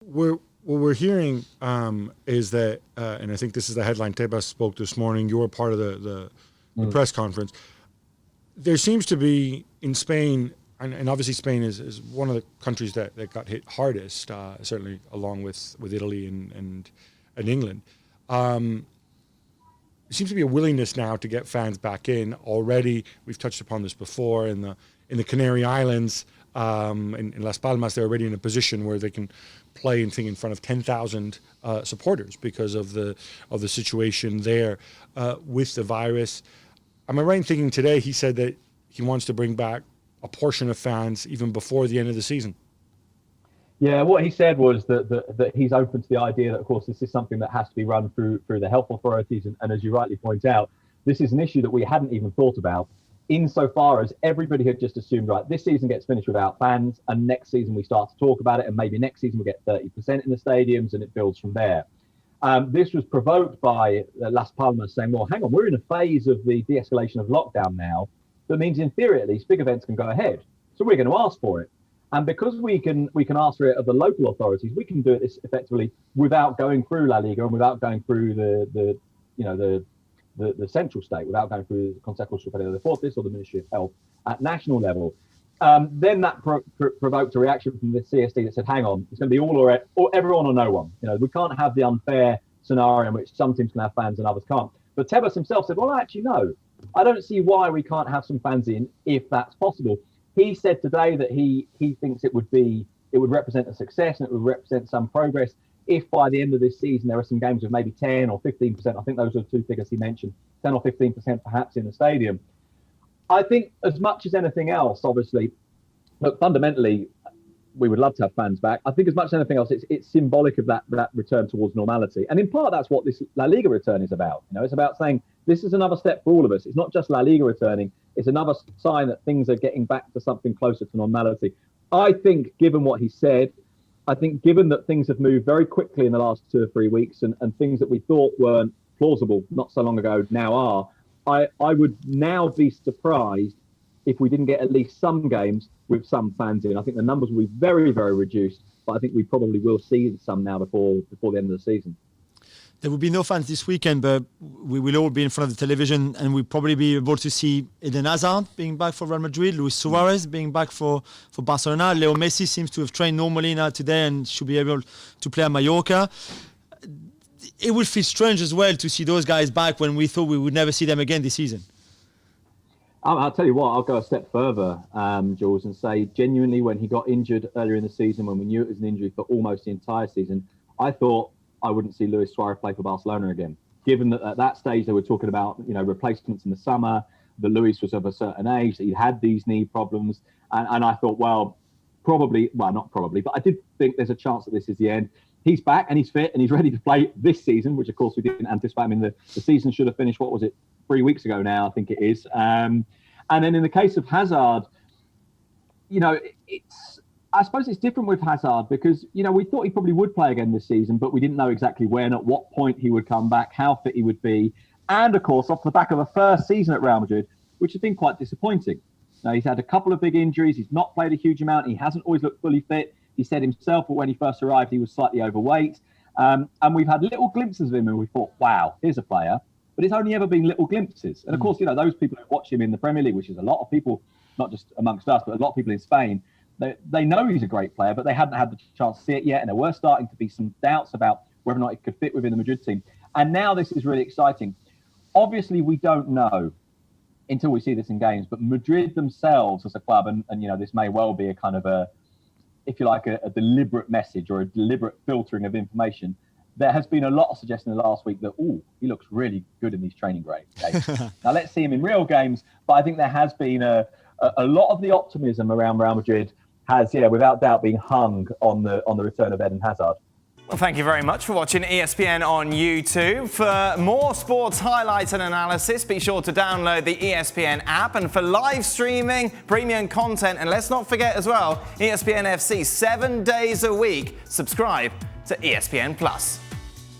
What we're hearing is that, and I think this is the headline Tebas spoke this morning, you were part of the press conference. There seems to be in Spain, and obviously Spain is one of the countries that got hit hardest, certainly along with Italy and England. There seems to be a willingness now to get fans back in already. We've touched upon this before in the Canary Islands, in Las Palmas. They're already in a position where they can play and in front of 10,000 supporters because of the situation there with the virus. Am I right in thinking today he said that he wants to bring back a portion of fans even before the end of the season? Yeah, what he said was that he's open to the idea that, of course, this is something that has to be run through the health authorities. And as you rightly point out, this is an issue that we hadn't even thought about, insofar as everybody had just assumed, right, this season gets finished without fans, and next season we start to talk about it, and maybe next season we'll get 30% in the stadiums, and it builds from there. This was provoked by Las Palmas saying, well, hang on, we're in a phase of the de-escalation of lockdown now. That means, in theory, at least, big events can go ahead. So we're going to ask for it. And because we can ask for it of the local authorities, we can do it effectively without going through La Liga and without going through the central state, without going through the Consejo Superior de Deportes or the Ministry of Health at national level. Then that provoked a reaction from the CSD that said, hang on, it's going to be all or everyone or no one. We can't have the unfair scenario in which some teams can have fans and others can't. But Tebas himself said, well, actually, no. I don't see why we can't have some fans in if that's possible. He said today that he thinks it would represent a success and it would represent some progress if by the end of this season there are some games with maybe 10 or 15%. I think those are the two figures he mentioned, 10 or 15% perhaps in the stadium. I think as much as anything else, obviously, but fundamentally, we would love to have fans back. I think as much as anything else, it's symbolic of that return towards normality. And in part, that's what this La Liga return is about. It's about saying this is another step for all of us. It's not just La Liga returning. It's another sign that things are getting back to something closer to normality. I think, given what he said, given that things have moved very quickly in the last 2 or 3 weeks and things that we thought weren't plausible not so long ago now are, I would now be surprised if we didn't get at least some games with some fans in. I think the numbers will be very, very reduced, but I think we probably will see some now before the end of the season. There will be no fans this weekend, but we will all be in front of the television and we'll probably be able to see Eden Hazard being back for Real Madrid, Luis Suarez being back for Barcelona. Leo Messi seems to have trained normally now today and should be able to play at Mallorca. It will feel strange as well to see those guys back when we thought we would never see them again this season. I'll tell you what, I'll go a step further, Jules, and say genuinely when he got injured earlier in the season, when we knew it was an injury for almost the entire season, I thought I wouldn't see Luis Suarez play for Barcelona again. Given that at that stage they were talking about, replacements in the summer, that Luis was of a certain age, that he'd had these knee problems. And I thought, not probably, but I did think there's a chance that this is the end. He's back and he's fit and he's ready to play this season, which of course we didn't anticipate. I mean, the season should have finished, 3 weeks ago now, I think it is. And then in the case of Hazard, I suppose it's different with Hazard because, we thought he probably would play again this season, but we didn't know exactly when, at what point he would come back, how fit he would be. And of course, off the back of a first season at Real Madrid, which has been quite disappointing. Now, he's had a couple of big injuries. He's not played a huge amount. He hasn't always looked fully fit. He said himself that when he first arrived, he was slightly overweight. And we've had little glimpses of him and we thought, wow, here's a player. But it's only ever been little glimpses. And of course, those people who watch him in the Premier League, which is a lot of people, not just amongst us, but a lot of people in Spain, they know he's a great player, but they hadn't had the chance to see it yet. And there were starting to be some doubts about whether or not he could fit within the Madrid team. And now this is really exciting. Obviously, we don't know until we see this in games, but Madrid themselves as a club, and this may well be a kind of a deliberate message or a deliberate filtering of information. There has been a lot of suggestion in the last week that, he looks really good in these training games. Now, let's see him in real games. But I think there has been a lot of the optimism around Real Madrid has, without doubt, been hung on the return of Eden Hazard. Well, thank you very much for watching ESPN on YouTube. For more sports highlights and analysis, be sure to download the ESPN app. And for live streaming, premium content, and let's not forget as well, ESPN FC 7 days a week. Subscribe to ESPN+.